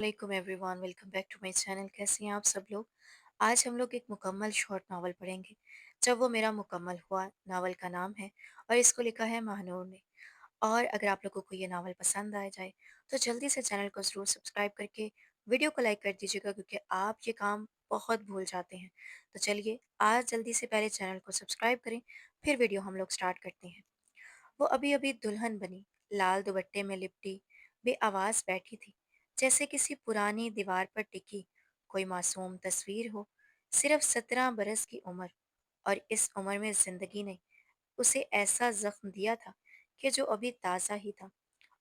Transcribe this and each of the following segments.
वालेकुम everyone, welcome back to my channel. कैसे हैं आप सब लोग? आज हम लोग एक मुकम्मल शॉर्ट नावल पढ़ेंगे। जब वो मेरा मुकम्मल हुआ, नावल का नाम है और इसको लिखा है महानूर ने। और अगर आप लोगों को ये नावल पसंद आ जाए तो जल्दी से चैनल को ज़रूर सब्सक्राइब करके वीडियो को लाइक कर दीजिएगा, क्योंकि आप ये काम बहुत भूल जाते हैं। तो चलिए आज जल्दी से पहले चैनल को सब्सक्राइब करें, फिर वीडियो हम लोग स्टार्ट करते हैं। वो अभी अभी दुल्हन बनी, लाल दुपट्टे में लिपटी बेआवाज बैठी थी, जैसे किसी पुरानी दीवार पर टिकी कोई मासूम तस्वीर हो। सिर्फ 17 बरस की उम्र, और इस उम्र में जिंदगी ने उसे ऐसा जख्म दिया था कि जो अभी ताज़ा ही था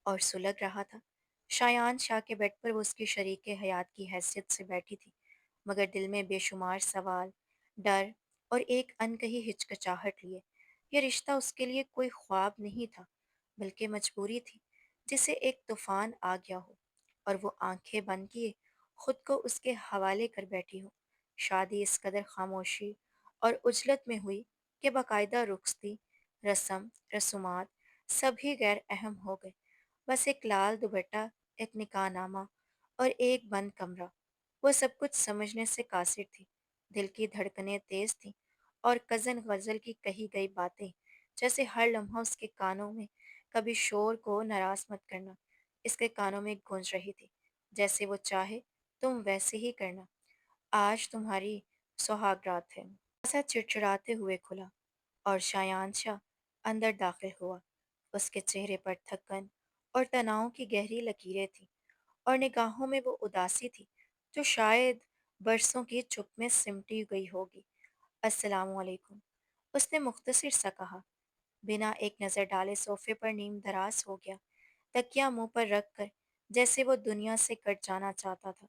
और सुलग रहा था। शायान शाह के बेड पर वो उसकी शरीक हयात की हैसियत से बैठी थी, मगर दिल में बेशुमार सवाल, डर और एक अनकही हिचकिचाहट लिए। यह रिश्ता उसके लिए कोई ख्वाब नहीं था, बल्कि मजबूरी थी, जिसे एक तूफान आ गया हो और वो आंखें बंद किए खुद को उसके हवाले कर बैठी हो। शादी इस कदर खामोशी और उजलत में हुई कि बाकायदा रुखसती, रस्म, रसूमात सभी गैर अहम हो गए। बस एक लाल दुपट्टा, एक निकाहनामा और एक बंद कमरा, वो सब कुछ समझने से कासिर थी। दिल की धड़कनें तेज थीं और कज़न गज़ल की कही गई बातें जैसे हर लम्हा उसके कानों में, कभी शोर को नाराज मत करना, इसके कानों में गूंज रही थी। जैसे वो चाहे तुम वैसे ही करना, आज तुम्हारी सुहागरात है। ऐसा चिड़चिड़ाते हुए खुला और शायान शाह अंदर दाखिल हुआ। उसके चेहरे पर थकन और तनाव की गहरी लकीरें थीं, और निगाहों में वो उदासी थी जो शायद बरसों की चुप में सिमटी गई होगी। अस्सलाम वालेकुम, उसने मुख्तसर सा कहा। बिना एक नज़र डाले सोफे पर नीम दराज हो गया, तकिया मुंह पर रख कर, जैसे वो दुनिया से कट जाना चाहता था।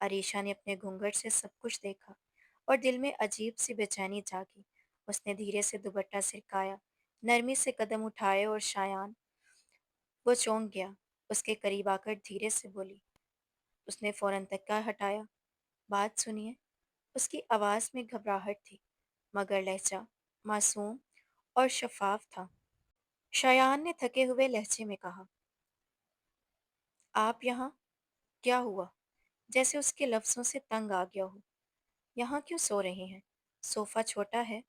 अरीशा ने अपने घूंघट से सब कुछ देखा और दिल में अजीब सी बेचैनी जागी। उसने धीरे से दुपट्टा सिरकाया, नरमी से कदम उठाए और शायान, वो चौंक गया। उसके करीब आकर धीरे से बोली। उसने फौरन तकिया हटाया। बात सुनिए। उसकी आवाज़ में घबराहट थी, मगर लहजा मासूम और शफाफ था। शायान ने थके हुए लहजे में कहा, आप यहाँ? क्या हुआ? जैसे उसके लफ्ज़ों से तंग आ गया हो। यहाँ क्यों सो रहे हैं? सोफ़ा छोटा है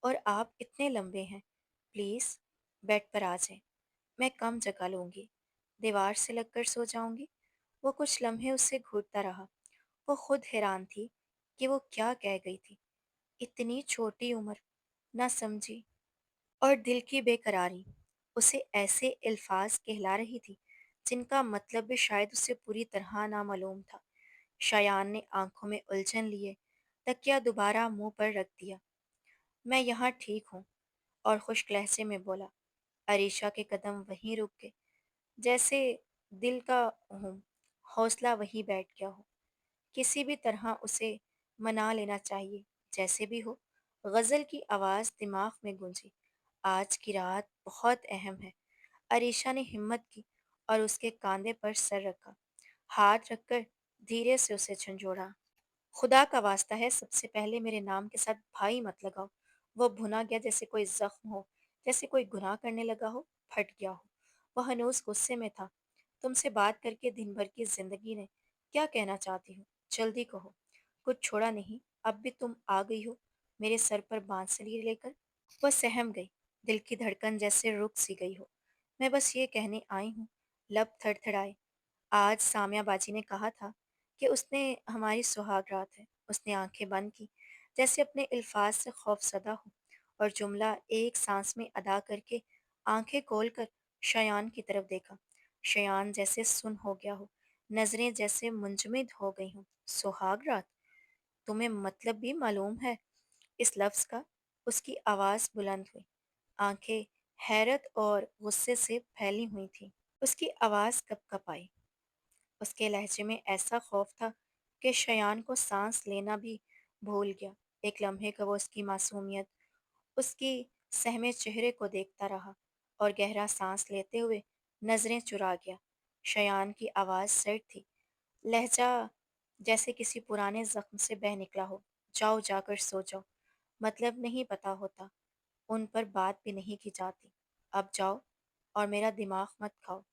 और आप इतने लंबे हैं। प्लीज़ बेड पर आ जाएं। मैं कम जगह लूँगी। दीवार से लगकर सो जाऊँगी। वो कुछ लम्हे उससे घूरता रहा। वो खुद हैरान थी कि वो क्या कह गई थी। इतनी छोटी उम्र, ना समझी और दिल की बेकरारी उसे ऐसे अल्फाज कहला रही थी जिनका मतलब भी शायद उसे पूरी तरह नामालूम था। शायान ने आंखों में उलझन लिए तकिया दोबारा मुंह पर रख दिया। मैं यहाँ ठीक हूँ, और खुश्क लहजे में बोला। अरीशा के कदम वहीं रुक गए, जैसे दिल का हूँ हौसला वहीं बैठ गया हो। किसी भी तरह उसे मना लेना चाहिए, जैसे भी हो। गज़ल की आवाज़ दिमाग में गूंजी। आज की रात बहुत अहम है। अरीशा ने हिम्मत की और उसके कांधे पर सर रखा, हाथ रखकर धीरे से उसे झंझोड़ा। खुदा का वास्ता है, सबसे पहले मेरे नाम के साथ भाई मत लगाओ। वो भुना गया जैसे कोई जख्म हो, जैसे कोई गुनाह करने लगा हो, फट गया हो। वह हनूज गुस्से में था। तुमसे बात करके दिन भर की जिंदगी ने, क्या कहना चाहती हो? जल्दी कहो। कुछ छोड़ा नहीं, अब भी तुम आ गई हो मेरे सर पर बांसुरी लेकर। वह सहम गई, दिल की धड़कन जैसे रुक सी गई हो। मैं बस ये कहने आई हूँ। लब थरथराए। आज सामिया बाजी ने कहा था कि उसने हमारी सुहागरात है। उसने आंखें बंद की, जैसे अपने अल्फाज से खौफसदा हो, और जुमला एक सांस में अदा करके आंखें खोलकर शयान की तरफ देखा। शयान जैसे सुन हो गया हो, नजरें जैसे मुंजमद हो गई हों। सुहागरात? तुम्हें मतलब भी मालूम है इस लफ्ज का? उसकी आवाज बुलंद हुई। आंखें हैरत और गुस्से से फैली हुई थीं। उसकी आवाज कप आई। उसके लहजे में ऐसा खौफ था कि शयान को सांस लेना भी भूल गया। एक लम्हे का वो उसकी मासूमियत, उसकी सहमे चेहरे को देखता रहा और गहरा सांस लेते हुए नजरें चुरा गया। शयान की आवाज़ सर्द थी, लहजा जैसे किसी पुराने जख्म से बह निकला हो। जाओ, जाकर सो जाओ। मतलब नहीं पता होता, उन पर बात भी नहीं की जाती। अब जाओ और मेरा दिमाग मत खाओ।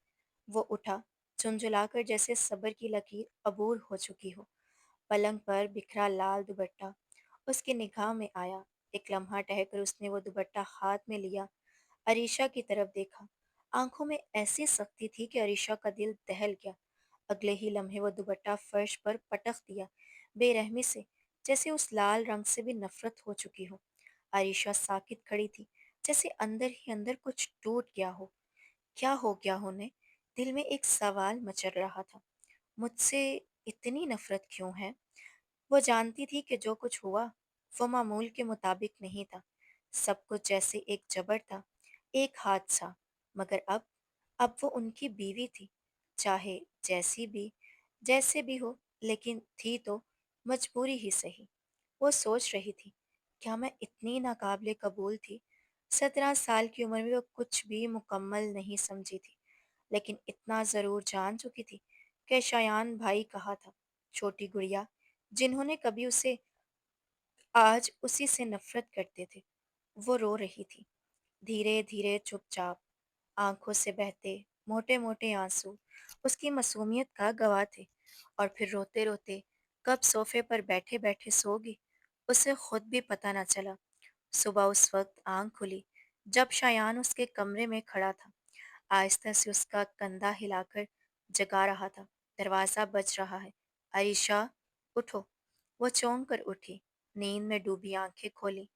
वो उठा, झुंझुलाकर जैसे सब्र की लकीर अबूर हो चुकी हो। पलंग पर बिखरा लाल दुपट्टा उसकी निगाह में आया। एक लम्हा ठहरकर उसने वो दुपट्टा हाथ में लिया, अरीशा की तरफ देखा। आंखों में ऐसी सख्ती थी कि अरीशा का दिल दहल गया। अगले ही लम्हे वो दुपट्टा फर्श पर पटक दिया, बेरहमी से, जैसे उस लाल रंग से भी नफरत हो चुकी हो। अरीशा साकित खड़ी थी, जैसे अंदर ही अंदर कुछ टूट गया हो। क्या हो गया होने? दिल में एक सवाल मचल रहा था। मुझसे इतनी नफरत क्यों है? वो जानती थी कि जो कुछ हुआ वो मामूल के मुताबिक नहीं था। सब कुछ जैसे एक जबर था, एक हादसा। मगर अब वो उनकी बीवी थी। चाहे जैसे भी हो, लेकिन थी तो मजबूरी ही सही। वो सोच रही थी, क्या मैं इतनी नाकाबिले कबूल थी? 17 साल की उम्र में वो कुछ भी मुकम्मल नहीं समझी थी, लेकिन इतना ज़रूर जान चुकी थी कि शायान भाई कहा था, छोटी गुड़िया, जिन्होंने कभी उसे आज उसी से नफरत करते थे। वो रो रही थी, धीरे धीरे, चुपचाप, आंखों से बहते मोटे मोटे आंसू उसकी मासूमियत का गवाह थे। और फिर रोते रोते कब सोफे पर बैठे बैठे सो गई, उसे खुद भी पता न चला। सुबह उस वक्त आंख खुली जब शायान उसके कमरे में खड़ा था, आहिस्ता से उसका कंधा हिलाकर जगा रहा था। दरवाज़ा बज रहा है। अरीशा, उठो। वो चौंक कर उठी, नींद में डूबी आंखें खोली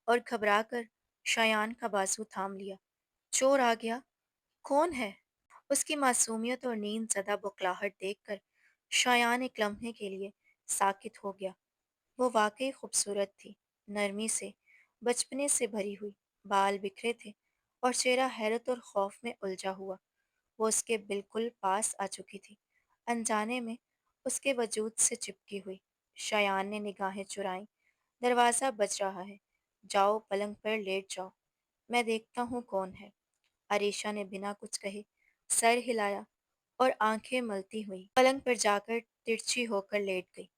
और घबरा कर शायान का बाजू थाम लिया। चोर आ गया? कौन है? उसकी मासूमियत और नींद ज़दा बुखलाहट देखकर शायान एक लम्हे के लिए साकित हो गया। वो वाकई खूबसूरत थी, नरमी से, बचपने से भरी हुई। बाल बिखरे थे और चेहरा हैरत और खौफ में उलझा हुआ। वो उसके बिल्कुल पास आ चुकी थी, अनजाने में उसके वजूद से चिपकी हुई। शयान ने निगाहें चुराईं। दरवाज़ा बज रहा है। जाओ, पलंग पर लेट जाओ, मैं देखता हूँ कौन है। अरीशा ने बिना कुछ कहे सर हिलाया और आंखें मलती हुई पलंग पर जाकर तिरछी होकर लेट गई,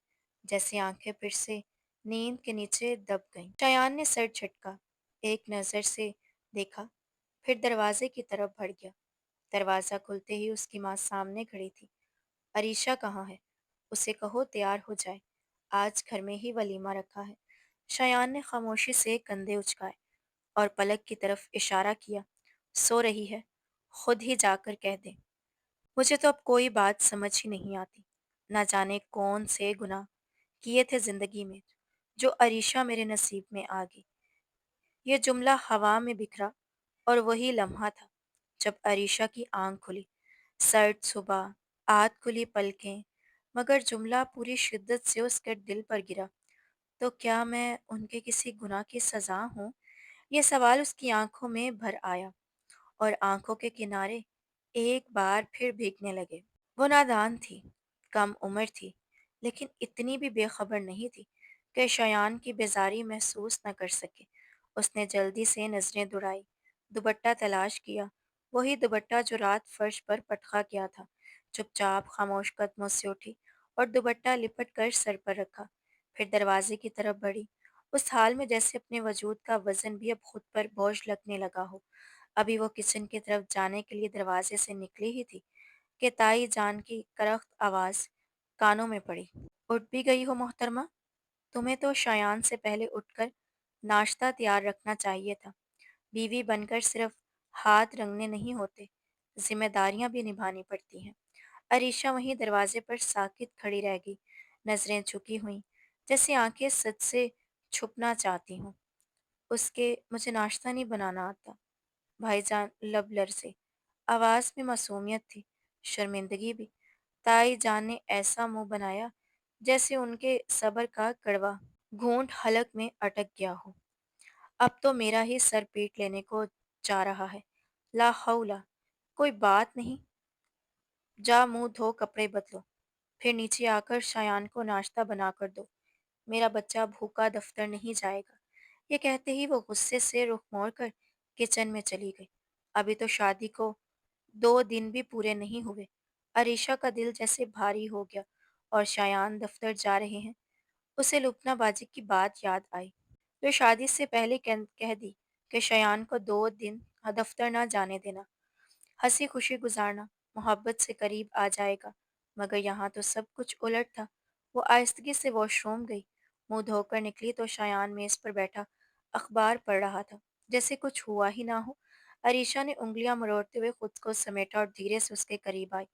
जैसे आंखें फिर से नींद के नीचे दब गईं। शयान ने सर झटका, एक नज़र से देखा, फिर दरवाजे की तरफ बढ़ गया। दरवाज़ा खुलते ही उसकी माँ सामने खड़ी थी। अरीशा कहाँ है? उसे कहो तैयार हो जाए, आज घर में ही वलीमा रखा है। शयान ने खामोशी से कंधे उचकाए और पलक की तरफ इशारा किया। सो रही है, खुद ही जाकर कह दे। मुझे तो अब कोई बात समझ ही नहीं आती। ना जाने कौन से गुनाह किए थे जिंदगी में, जो अरीशा मेरे नसीब में आ गई। ये जुमला हवा में बिखरा और वही लम्हा था जब अरीशा की आंख खुली। सर्द सुबह, आध खुली पलकें, मगर जुमला पूरी शिद्दत से उसके दिल पर गिरा। तो क्या मैं उनके किसी गुनाह की सजा हूँ? ये सवाल उसकी आंखों में भर आया और आंखों के किनारे एक बार फिर भीगने लगे। वो नादान थी, कम उम्र थी, लेकिन इतनी भी बेखबर नहीं थी कि शयान की बेजारी महसूस न कर सके। उसने जल्दी से नजरें दौड़ाई, दुपट्टा तलाश किया, वही दुपट्टा जो रात फर्श पर पटका गया था। चुपचाप खामोश कदमों से उठी और दुपट्टा लिपट कर सर पर रखा। फिर दरवाजे की तरफ बढ़ी, उस हाल में जैसे अपने वजूद का वजन भी अब खुद पर बोझ लगने लगा हो। अभी वो किचन की तरफ जाने के लिए दरवाजे से निकली ही थी कि ताई जान की करख्त आवाज़ कानों में पड़ी। उठ भी गई हो मोहतरमा? तुम्हें तो शयान से पहले उठकर नाश्ता तैयार रखना चाहिए था। बीवी बनकर सिर्फ हाथ रंगने नहीं होते, जिम्मेदारियां भी निभानी पड़ती हैं। अरीशा वहीं दरवाजे पर साकित खड़ी रह गई, नजरें झुकी हुई, जैसे आंखें सच से छुपना चाहती हूँ। उसके मुझे नाश्ता नहीं बनाना आता। भाईजान लब लरसे, आवाज में मासूमियत थी, शर्मिंदगी भी। ताई जान ने ऐसा मुंह बनाया जैसे उनके सब्र का कड़वा घूंट हलक में अटक गया हो। अब तो मेरा ही सर पीट लेने को जा रहा है। ला हौला, कोई बात नहीं, जा मुंह धो कपड़े बदलो, फिर नीचे आकर शायान को नाश्ता बना कर दो। मेरा बच्चा भूखा दफ्तर नहीं जाएगा। ये कहते ही वो गुस्से से रुख मोड़कर किचन में चली गई। अभी तो शादी को 2 दिन भी पूरे नहीं हुए। अरीशा का दिल जैसे भारी हो गया और शायान दफ्तर जा रहे हैं। उसे लुकनाबाजी की बात याद आई जो शादी से पहले कह दी कि शयान को 2 दिन दफ्तर ना जाने देना, हंसी खुशी गुजारना। मोहब्बत से करीब आ जाएगा। मगर यहाँ तो सब कुछ उलट था। वो आहिस्तगी से वॉशरूम गई। मुंह धोकर निकली तो शायान मेज पर बैठा अखबार पढ़ रहा था, जैसे कुछ हुआ ही ना हो। अरीशा ने उंगलियां मरोड़ते हुए खुद को समेटा और धीरे से उसके करीब आई।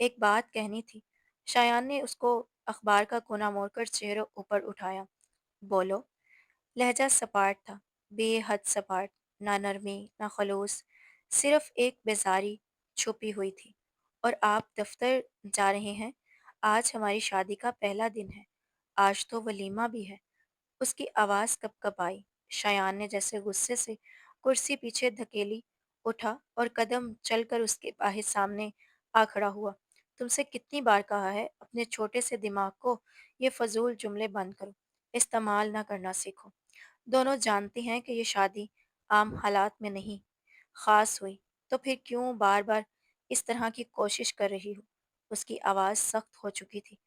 एक बात कहनी थी। शायान ने उसको अखबार का कोना मोड़कर चेहरा ऊपर उठाया। बोलो। लहजा सपाट था, बेहद सपाट। ना नरमी, ना खलूस, सिर्फ एक बेजारी छुपी हुई थी। और आप दफ्तर जा रहे हैं? आज हमारी शादी का पहला दिन है। आज तो वलीमा भी है। उसकी आवाज़ कँप-कँप आई। शायान ने जैसे गुस्से से कुर्सी पीछे धकेली, उठा और कदम चलकर उसके बाहिर सामने आ खड़ा हुआ। तुमसे कितनी बार कहा है, अपने छोटे से दिमाग को ये फ़ज़ूल जुमले बंद करो, इस्तेमाल ना करना सीखो। दोनों जानती हैं कि ये शादी आम हालात में नहीं, ख़ास हुई, तो फिर क्यों बार-बार इस तरह की कोशिश कर रही हो? उसकी आवाज़ सख्त हो चुकी थी।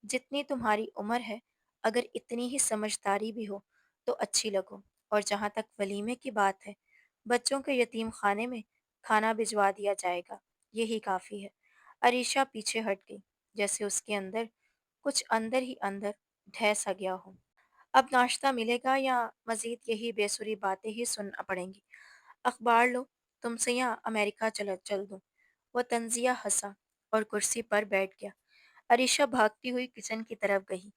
जितनी तुम्हारी उम्र है, अगर इतनी ही समझदारी भी हो, तो अच्छी लगो। और जहाँ तक वलीमे की बात है, बच्चों के यतीम खाने में खाना भिजवा दिया जाएगा, यही काफ़ी है। अरीशा पीछे हट गई, जैसे उसके अंदर कुछ अंदर ही अंदर ढह सा गया हो। अब नाश्ता मिलेगा या मज़ीद यही बेसुरी बातें ही सुनना पड़ेंगी? अखबार लो, तुमसे यहाँ अमेरिका चल चल दूँ। वो तंजिया हंसा और कुर्सी पर बैठ गया। अरीशा भागती हुई किचन की तरफ गई।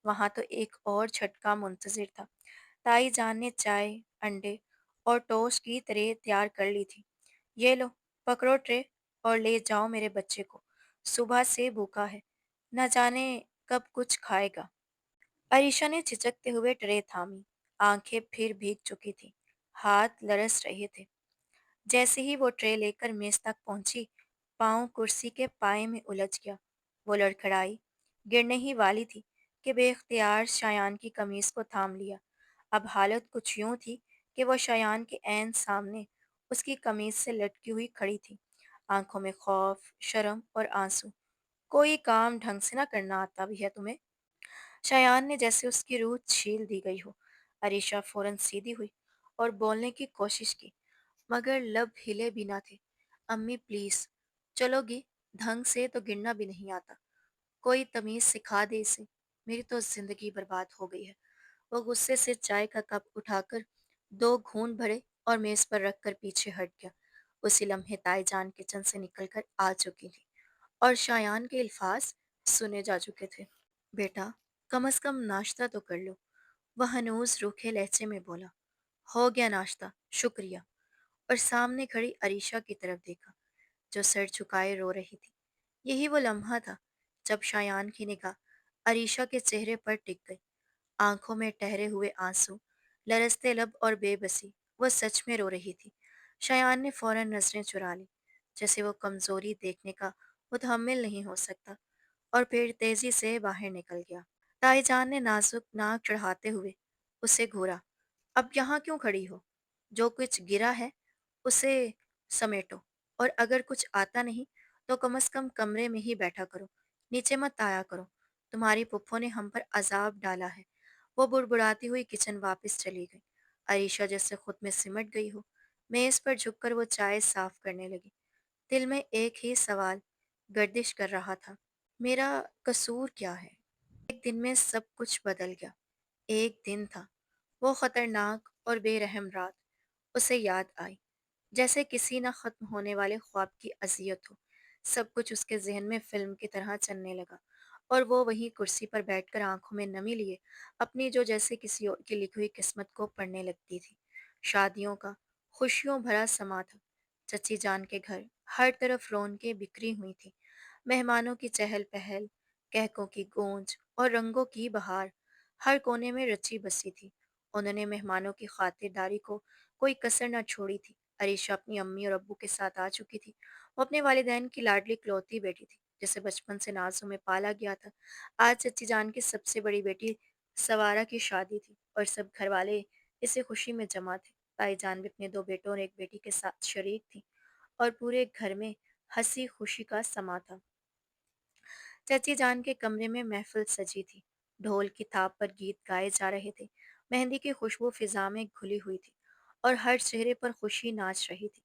वहाँ तो एक और झटका मुंतजिर था। ताई जान ने चाय, अंडे और टोस्ट की ट्रे तैयार कर ली थी। ये लो, पकड़ो ट्रे और ले जाओ मेरे बच्चे को। सुबह से भूखा है, न जाने कब कुछ खाएगा। अरीशा ने झिझकते हुए ट्रे थामी। आंखें फिर भीग चुकी थी, हाथ लरस रहे थे। जैसे ही वो ट्रे लेकर मेज तक पहुंची, पाँव कुर्सी के पाए में उलझ गया। वो लड़खड़ाई, गिरने ही वाली थी कि बेख्तियार शायान की कमीज को थाम लिया। अब हालत कुछ यूं थी कि वो शायान के ऐन सामने उसकी कमीज से लटकी हुई खड़ी थी, आंखों में खौफ, शर्म और आंसू। कोई काम ढंग से ना करना आता भी है तुम्हें? शायान ने जैसे उसकी रूह छील दी गई हो। अरीशा फौरन सीधी हुई और बोलने की कोशिश की, मगर लब हिले भी ना थे। अम्मी प्लीज, चलोगी? ढंग से तो गिरना भी नहीं आता। कोई तमीज सिखा दे इसे। मेरी तो जिंदगी बर्बाद हो गई है। वो गुस्से से चाय का कप उठाकर दो घूंट भरे और मेज पर रखकर पीछे हट गया। उसी लम्हे ताईजान किचन से निकलकर आ चुकी थी और शायान के अल्फाज सुने जा चुके थे। बेटा, कम नाश्ता तो कर लो। वह हनूज रूखे लहजे में बोला। हो गया नाश्ता, शुक्रिया। और सामने खड़ी अरीशा की तरफ देखा, जो सर झुकाए रो रही थी। यही वो लम्हा था जब शायान की निगाह अरीशा के चेहरे पर टिक गई। आंखों में ठहरे हुए आंसू, लरसते लब और बेबसी। वो सच में रो रही थी। शायान ने फौरन नजरें चुरा ली, जैसे वो कमजोरी देखने का मुतहम्मिल नहीं हो सकता, और फिर तेजी से बाहर निकल गया। ताईजान ने नाजुक नाक चढ़ाते हुए उसे घूरा। अब यहाँ क्यों खड़ी हो? जो कुछ गिरा है उसे समेटो, और अगर कुछ आता नहीं तो कम से कम कमरे में ही बैठा करो, नीचे मत आया करो। तुम्हारी पुप्पो ने हम पर अजाब डाला है। वो बुड़बुड़ाती हुई किचन वापस चली गई। अरीशा जैसे खुद में सिमट गई हो, मेज पर झुककर वो चाय साफ करने लगी। दिल में एक ही सवाल गर्दिश कर रहा था, मेरा कसूर क्या है? एक दिन में सब कुछ बदल गया। एक दिन था, वो खतरनाक और बेरहम रात उसे याद आई, जैसे किसी न खत्म होने वाले ख्वाब की अजियत हो। सब कुछ उसके जहन में फिल्म की तरह चलने लगा, और वो वहीं कुर्सी पर बैठकर आंखों में नमी लिए अपनी जो जैसे किसी और की लिखी हुई किस्मत को पढ़ने लगती थी। शादियों का खुशियों भरा समा था। चची जान के घर हर तरफ रौनकें बिखरी हुई थी। मेहमानों की चहल पहल, कहकों की गूंज और रंगों की बहार हर कोने में रची बसी थी। उन्होंने मेहमानों की खातिरदारी को कोई कसर न छोड़ी थी। अरीशा अपनी अम्मी और अब्बू के साथ आ चुकी थी। वो अपने वालिदैन की लाडली इकलौती बेटी थी, जिसे बचपन से नाज़ों में पाला गया था। आज चच्ची जान की सबसे बड़ी बेटी सवारा की शादी थी और सब घर वाले इसे खुशी में जमा थे। ताई जान भी अपने दो बेटों और एक बेटी के साथ शरीक थी, और पूरे घर में हंसी खुशी का समा था। चची जान के कमरे में महफिल सजी थी। ढोल की थाप पर गीत गाए जा रहे थे। मेहंदी की खुशबू फिजा में घुली हुई थी और हर चेहरे पर खुशी नाच रही थी।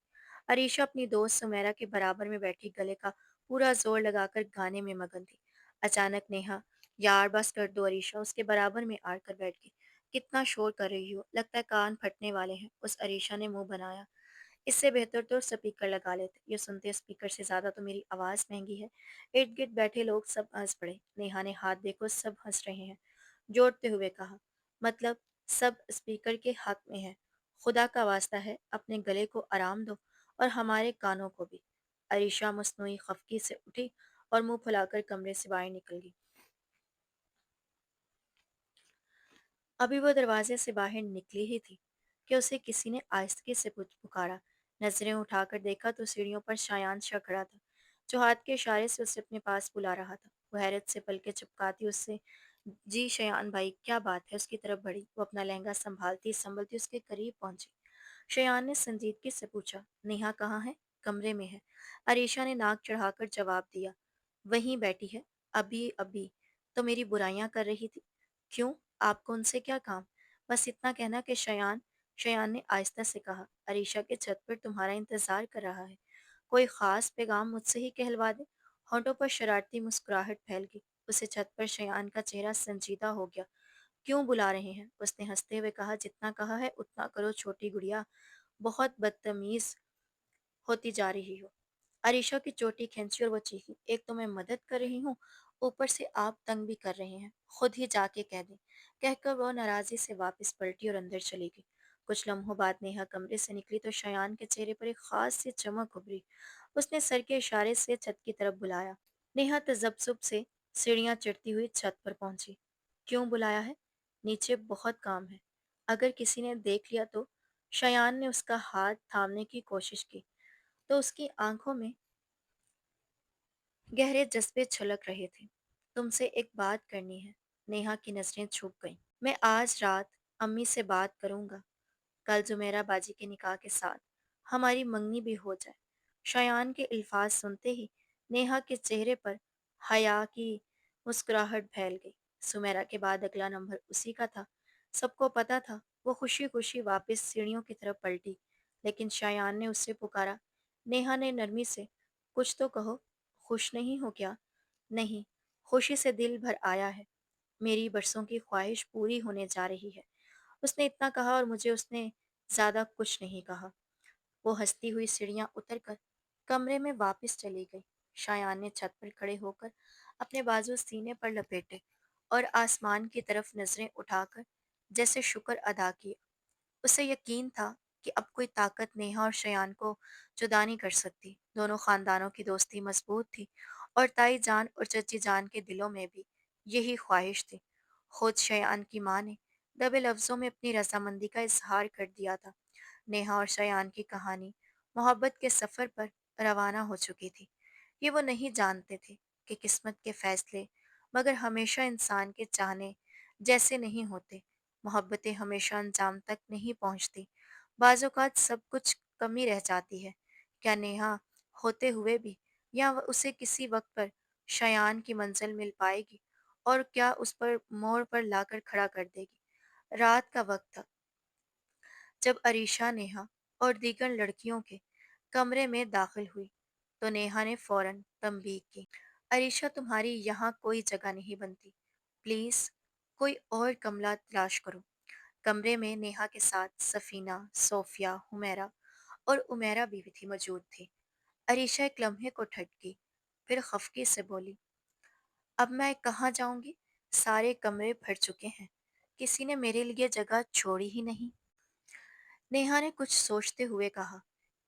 अरीशा अपनी दोस्त सुमेरा के बराबर में बैठी गले का पूरा जोर लगाकर गाने में मगन थी। अचानक नेहा, यार बस कर दो अरीशा, उसके बराबर में आकर बैठ गई। कितना शोर कर रही हो, लगता है कान फटने वाले हैं। उस अरीशा ने मुंह बनाया। इससे बेहतर तो स्पीकर लगा लेते, ये सुनते स्पीकर से ज्यादा तो मेरी आवाज महंगी है। इर्द गिर्द बैठे लोग सब हंस पड़े। नेहा ने हाथ देखो, सब हंस रहे हैं, जोड़ते हुए कहा, मतलब सब स्पीकर के हक में है। खुदा का वास्ता है, अपने गले को आराम दो और हमारे कानों को भी। अरीशा मसनूई खफकी से उठी और मुंह फुलाकर कमरे से बाहर निकल गई। अभी वो दरवाजे से बाहर निकली ही थी कि उसे किसी ने आहिस्ते से पुकारा। नजरें उठाकर देखा तो सीढ़ियों पर शायान शाह खड़ा था, जो हाथ के इशारे से उसे अपने पास बुला रहा था। वो हैरत से पलके चुपकाती उससे, जी शयान भाई, क्या बात है, उसकी तरफ बढ़ी। वो अपना लहंगा संभालती संभलती उसके करीब पहुंची। शयान ने संजीदगी से पूछा, नेहा कहाँ है? कमरे में है, अरीशा ने नाक चढ़ाकर जवाब दिया। वहीं बैठी है, अभी अभी तो मेरी बुराइयां कर रही थी। क्यों, आपको उनसे क्या काम? बस इतना कहना कि शयान ने आहिस्ता से कहा, अरीशा के छत पर तुम्हारा इंतजार कर रहा है। कोई खास पैगाम मुझसे ही कहलवा दे। होंठों पर शरारती मुस्कुराहट फैल गई। उसे छत पर शयान का चेहरा संजीदा हो गया। क्यों बुला रहे हैं? उसने हंसते हुए कहा, जितना कहा है उतना करो छोटी गुड़िया, बहुत बदतमीज होती जा रही हो। अरीशा की चोटी खींची और वो चीखी, एक तो मैं मदद कर रही हूँ, ऊपर से आप तंग भी कर रहे हैं, खुद ही जाके कह दें। कहकर वो नाराजी से वापस पलटी और अंदर चली गई। कुछ लम्हों बाद नेहा कमरे से निकली तो शयान के चेहरे पर एक खास सी चमक उभरी। उसने सर के इशारे से छत की तरफ बुलाया। नेहा तजब्जुब से सीढ़ियां चढ़ती हुई छत पर पहुंची। क्यों बुलाया है? नीचे बहुत काम है, अगर किसी ने देख लिया तो। शयान ने उसका हाथ थामने की कोशिश की तो उसकी आंखों में गहरे जज्बे छलक रहे थे। तुमसे एक बात करनी है। नेहा की नजरें झुक गईं। मैं आज रात अम्मी से बात करूंगा, कल जुमेरा बाजी के निकाह के साथ हमारी मंगनी भी हो जाए। शयान के अल्फाज सुनते ही नेहा के चेहरे पर हया की मुस्कुराहट फैल गई। सुमेरा के बाद अगला नंबर उसी का था, सबको पता था। वो खुशी खुशी वापस सीढ़ियों की तरफ पलटी, लेकिन शयान ने उससे पुकारा। नेहा ने नरमी से, कुछ तो कहो, खुश नहीं हो क्या? नहीं, खुशी से दिल भर आया है, मेरी बरसों की ख्वाहिश पूरी होने जा रही है। उसने इतना कहा और मुझे उसने ज्यादा कुछ नहीं कहा। वो हंसती हुई सीढ़ियां उतरकर कमरे में वापस चली गई। शायान ने छत पर खड़े होकर अपने बाजू सीने पर लपेटे और आसमान की तरफ नजरें उठाकर जैसे शुक्र अदा किया। उसे यकीन था कि अब कोई ताकत नेहा और शयान को जुदा नहीं कर सकती। दोनों खानदानों की दोस्ती मजबूत थी और ताई जान और चची जान के दिलों में भी यही ख्वाहिश थी। खुद शयान की माँ ने दबे लफ्जों में अपनी रजामंदी का इजहार कर दिया था। नेहा और शयान की कहानी मोहब्बत के सफ़र पर रवाना हो चुकी थी। ये वो नहीं जानते थे कि किस्मत के फैसले मगर हमेशा इंसान के चाहने जैसे नहीं होते। मोहब्बतें हमेशा अंजाम तक नहीं पहुंचती, बाज़ सब कुछ कमी रह जाती है। क्या नेहा होते हुए भी, या उसे किसी वक्त पर शयान की मंजिल मिल पाएगी, और क्या उस पर मोड़ पर लाकर खड़ा कर देगी? रात का वक्त था जब अरीशा, नेहा और दीगर लड़कियों के कमरे में दाखिल हुई तो नेहा ने फौरन तंबीह की, अरीशा तुम्हारी यहाँ कोई जगह नहीं बनती, प्लीज कोई और कमरा तलाश करो। कमरे में नेहा के साथ सफीना, सोफिया, हुमैरा और उमेरा भी थी मौजूद थी। अरीशा एक लम्हे को ठटकी, फिर खफकी से बोली, अब मैं कहाँ जाऊंगी? सारे कमरे भर चुके हैं, किसी ने मेरे लिए जगह छोड़ी ही नहीं। नेहा ने कुछ सोचते हुए कहा,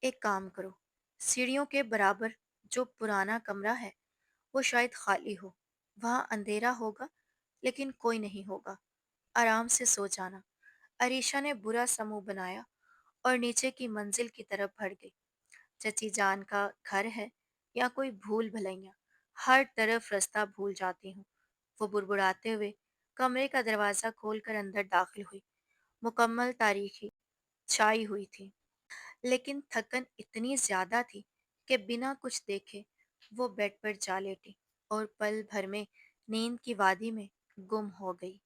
एक काम करो, सीढ़ियों के बराबर जो पुराना कमरा है वो शायद खाली हो। वहाँ अंधेरा होगा लेकिन कोई नहीं होगा, आराम से सो जाना। अरीशा ने बुरा समूह बनाया और नीचे की मंजिल की तरफ बढ़ गई। चची जान का घर है या कोई भूल भलैया, हर तरफ रास्ता भूल जाती हूँ। वो बुड़बुड़ाते हुए कमरे का दरवाजा खोलकर अंदर दाखिल हुई। मुकम्मल तारीखी छाई हुई थी, लेकिन थकन इतनी ज्यादा थी कि बिना कुछ देखे वो बेड पर जा लेटी और पल भर में नींद की वादी में गुम हो गई।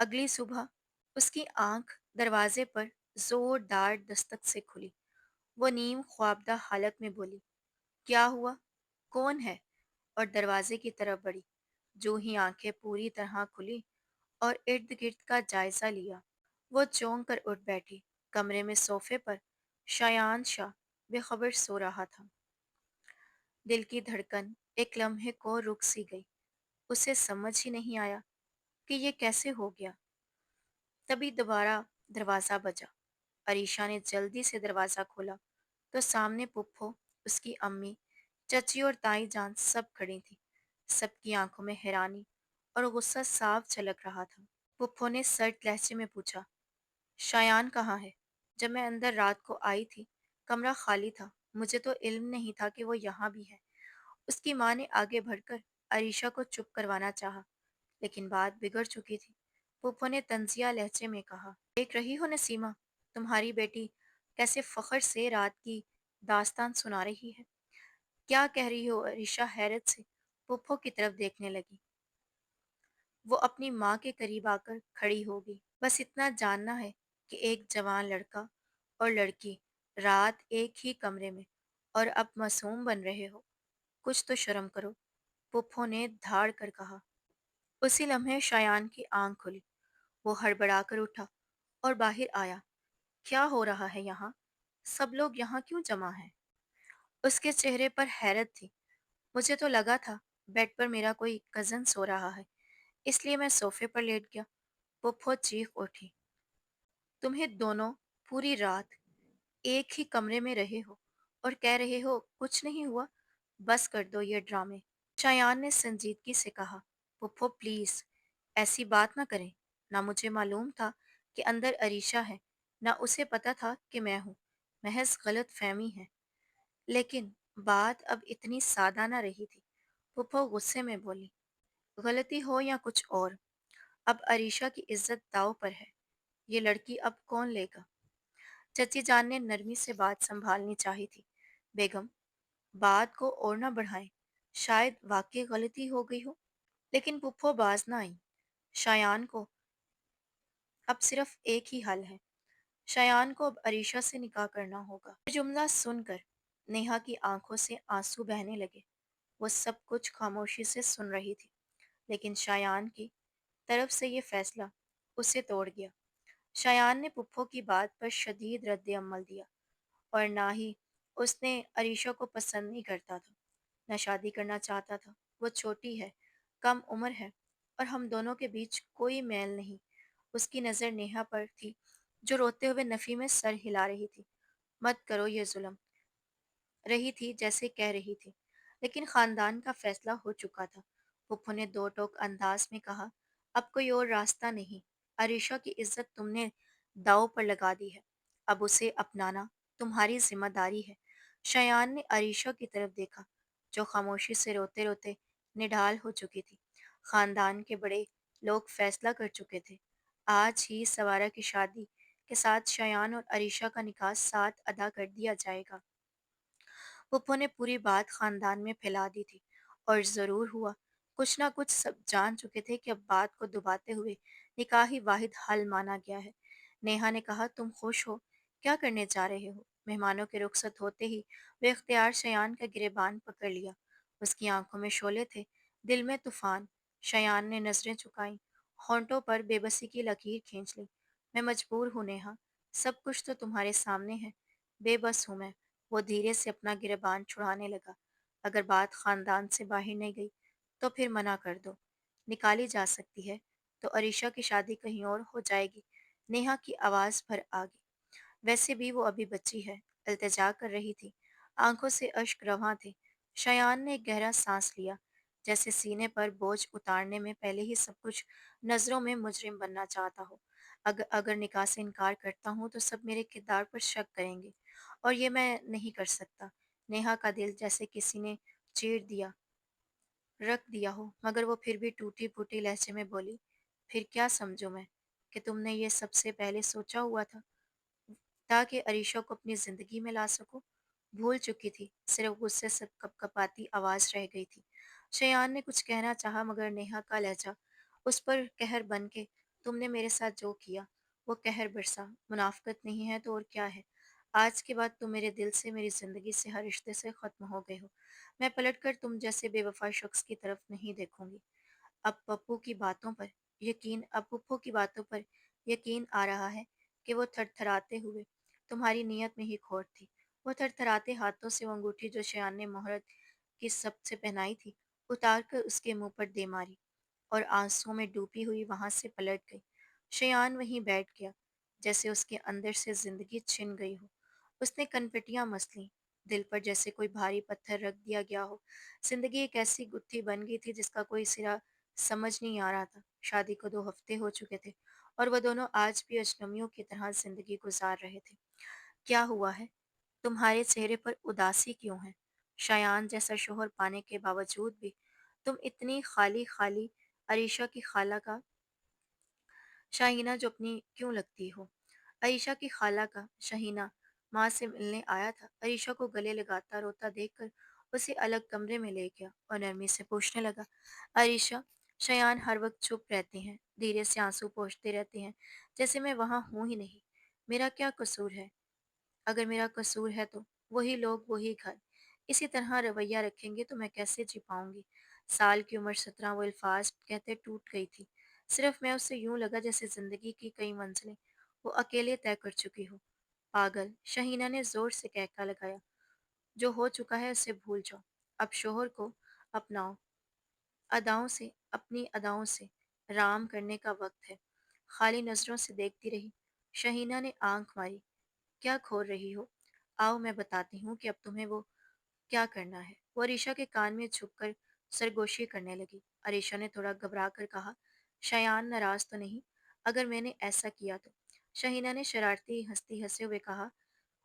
अगली सुबह उसकी आंख दरवाजे पर जोरदार दस्तक से खुली। वो नीम ख्वाबदा हालत में बोली, क्या हुआ? कौन है? और दरवाजे की तरफ बढ़ी। जो ही आंखें पूरी तरह खुली और इर्द गिर्द का जायजा लिया, वो चौंक कर उठ बैठी। कमरे में सोफे पर शायान शाह बेखबर सो रहा था। दिल की धड़कन एक लम्हे को रुक सी गई। उसे समझ ही नहीं आया कि ये कैसे हो गया। तभी दोबारा दरवाज़ा बजा। अरीशा ने जल्दी से दरवाज़ा खोला तो सामने पुप्पो, उसकी अम्मी, चची और ताई जान सब खड़ी थी। सबकी आंखों में हैरानी और गुस्सा साफ झलक रहा था। पुप्पो ने सर्द लहजे में पूछा, शायान कहाँ है? जब मैं अंदर रात को आई थी, कमरा खाली था। मुझे तो इल्म नहीं था कि वो यहाँ भी है। उसकी माँ ने आगे बढ़कर अरीशा को चुप करवाना चाहा, लेकिन बात बिगड़ चुकी थी। पुप्पो ने तंजिया लहजे में कहा, देख रही हो नसीमा, तुम्हारी बेटी कैसे फख्र से रात की दास्तान सुना रही है। क्या कह रही हो? अरीशा हैरत से पुप्पो की तरफ देखने लगी। वो अपनी माँ के करीब आकर खड़ी हो गई। बस इतना जानना है कि एक जवान लड़का और लड़की रात एक ही कमरे में और अब मासूम बन रहे हो। कुछ तो शर्म करो, पुप्पो ने धाड़ कर कहा। उसी लम्हे शायान की आंख खुली। वो हड़बड़ाकर उठा और बाहर आया। क्या हो रहा है यहाँ? सब लोग यहाँ क्यों जमा हैं? उसके चेहरे पर हैरत थी। मुझे तो लगा था बेड पर मेरा कोई कजन सो रहा है, इसलिए मैं सोफे पर लेट गया। पुप्पो चीख उठी। तुम्हें दोनों पूरी रात एक ही कमरे में रहे हो और कह रहे हो कुछ नहीं हुआ? बस कर दो ये ड्रामे। शायान ने संजीदगी से कहा, पुप्पो प्लीज ऐसी बात ना करें। ना मुझे मालूम था कि अंदर अरीशा है, ना उसे पता था कि मैं हूँ। महज गलत फहमी है। लेकिन बात अब इतनी सादा ना रही थी। पुप्पो गुस्से में बोली, गलती हो या कुछ और, अब अरीशा की इज्जत दांव पर है। ये लड़की अब कौन लेगा? चची जान ने नरमी से बात संभालनी चाहिए थी। बेगम, बात को और ना बढ़ाएं। शायद वाकई गलती हो गई हो। लेकिन पुप्पो बाज ना आई। शायान को अब सिर्फ एक ही हल है। शायान को अब अरीशा से निकाह करना होगा। ये जुमला सुनकर नेहा की आंखों से आंसू बहने लगे। वो सब कुछ खामोशी से सुन रही थी, लेकिन शायान की तरफ से ये फैसला उसे तोड़ गया। शायान ने पुप्पो की बात पर शदीद रद्द अमल दिया और ना ही उसने अरीशा को पसंद नहीं करता था, न शादी करना चाहता था। वो छोटी है, कम उम्र है और हम दोनों के बीच कोई मेल नहीं। उसकी नज़र नेहा पर थी, जो रोते हुए नफ़ी में सर हिला रही थी। मत करो ये जुल्म, रही थी जैसे कह रही थी। लेकिन खानदान का फैसला हो चुका था। पुप्पो ने दो टोक अंदाज में कहा, अब कोई और रास्ता नहीं। अरीशा की इज्जत तुमने दांव पर लगा दी है। अब उसे अपनाना तुम्हारी जिम्मेदारी है। शयान ने अरीशा की तरफ देखा, जो खामोशी से रोते रोते निढाल हो चुकी थी। खानदान के बड़े लोग फैसला कर चुके थे। आज ही सवारा की शादी के साथ शयान और अरीशा का निकाह साथ अदा कर दिया जाएगा। पुप्पो ने पूरी बात खानदान में फैला दी थी और ज़रूर हुआ। कुछ ना कुछ सब जान चुके थे कि अब बात को दबाते हुए निकाह ही वाहिद हल माना गया है। नेहा ने कहा, तुम खुश हो? क्या करने जा रहे हो? मेहमानों के रुखसत होते ही बेख्तियार शयान का गिरेबान पकड़ लिया। उसकी आंखों में शोले थे, दिल में तूफान। शयान ने नजरें झुकाई, होंठों पर बेबसी की लकीर खींच ली। मैं मजबूर हूँ नेहा, सब कुछ तो तुम्हारे सामने है। बेबस हूँ मैं। वो धीरे से अपना गिरबान छुड़ाने लगा। अगर बात खानदान से बाहर नहीं गई तो फिर मना कर दो। निकाली जा सकती है तो अरीशा की शादी कहीं और हो जाएगी। नेहा की आवाज़ भर आ गई। वैसे भी वो अभी बच्ची है, इल्तिजा कर रही थी। आंखों से अश्क रवां थे। शयान ने एक गहरा सांस लिया, जैसे सीने पर बोझ उतारने में पहले ही सब कुछ नजरों में मुजरिम बनना चाहता हो। अगर अगर निकाह से इनकार करता हूँ तो सब मेरे किरदार पर शक करेंगे और ये मैं नहीं कर सकता। नेहा का दिल जैसे किसी ने चीर दिया, रख दिया हो, मगर वो फिर भी टूटी फूटी लहजे में बोली, फिर क्या समझूं मैं कि तुमने ये सबसे पहले सोचा हुआ था ताकि अरीशा को अपनी जिंदगी में ला सको। भूल चुकी थी, सिर्फ गुस्से से कपकपाती आवाज रह गई थी। शयान ने कुछ कहना चाहा, मगर नेहा का लहजा उस पर कहर बन के, तुमने मेरे साथ जो किया वो कहर बरसा। मुनाफकत नहीं है तो और क्या है? आज के बाद तुम मेरे दिल से, मेरी ज़िंदगी से, हर रिश्ते से ख़त्म हो गए हो। मैं पलटकर तुम जैसे बेवफ़ा शख़्स की तरफ नहीं देखूँगी। अब पप्पू की बातों पर यकीन आ रहा है कि वो थरथराते हुए तुम्हारी नीयत में ही खोट थी। वो थरथराते हाथों से वो अंगूठी जो शयान ने मुहूर्त की सबसे पहनाई थी, उतार कर उसके मुँह पर दे मारी और आंसुओं में डूबी हुई वहां से पलट गई। शयान वहीं बैठ गया, जैसे उसके अंदर से जिंदगी छिन गई हो। उसने कनपटियां मस लीं, दिल पर जैसे कोई भारी पत्थर रख दिया गया हो। जिंदगी एक ऐसी गुत्थी बन गई थी जिसका कोई सिरा समझ नहीं आ रहा था। शादी को 2 हफ्ते हो चुके थे और वह दोनों आज भी अजनबियों की तरह जिंदगी गुजार रहे थे। क्या हुआ है? तुम्हारे चेहरे पर उदासी क्यों है? शायान जैसा शोहर पाने के बावजूद भी तुम इतनी खाली खाली अरीशा की खाला का शाहीना जो अपनी क्यों लगती हो? अरीशा की खाला का शाहीना माँ से मिलने आया था। अरीशा को गले लगाता रोता देखकर उसे अलग कमरे में ले गया और नरमी से पूछने लगा, अरीशा, शयान हर वक्त चुप रहते हैं, धीरे से आंसू पोंछते रहते हैं, जैसे मैं वहां हूं ही नहीं। मेरा क्या कसूर है? अगर मेरा कसूर है तो वही लोग वही घर। इसी तरह रवैया रखेंगे तो मैं कैसे जी पाऊंगी? साल की उम्र 17 वो अल्फाज कहते टूट गई थी। सिर्फ मैं उसे यूं लगा जैसे जिंदगी की कई मंजिलें वो अकेले तय कर चुकी हो। पागल, शहीना ने जोर से कहका लगाया। जो हो चुका है उसे भूल जाओ। अब शोहर को अपनाओ। अपनी अदाओं से राम करने का वक्त है। खाली नजरों से देखती रही। शहीना ने आंख मारी। क्या खोल रही हो? आओ मैं बताती हूँ कि अब तुम्हें वो क्या करना है। वो अरीशा के कान में झुककर सरगोशी करने लगी। अरीशा ने थोड़ा घबरा कर कहा, शयान नाराज तो नहीं अगर मैंने ऐसा किया तो? शहीना ने शरारती हंसती हंसे हुए कहा,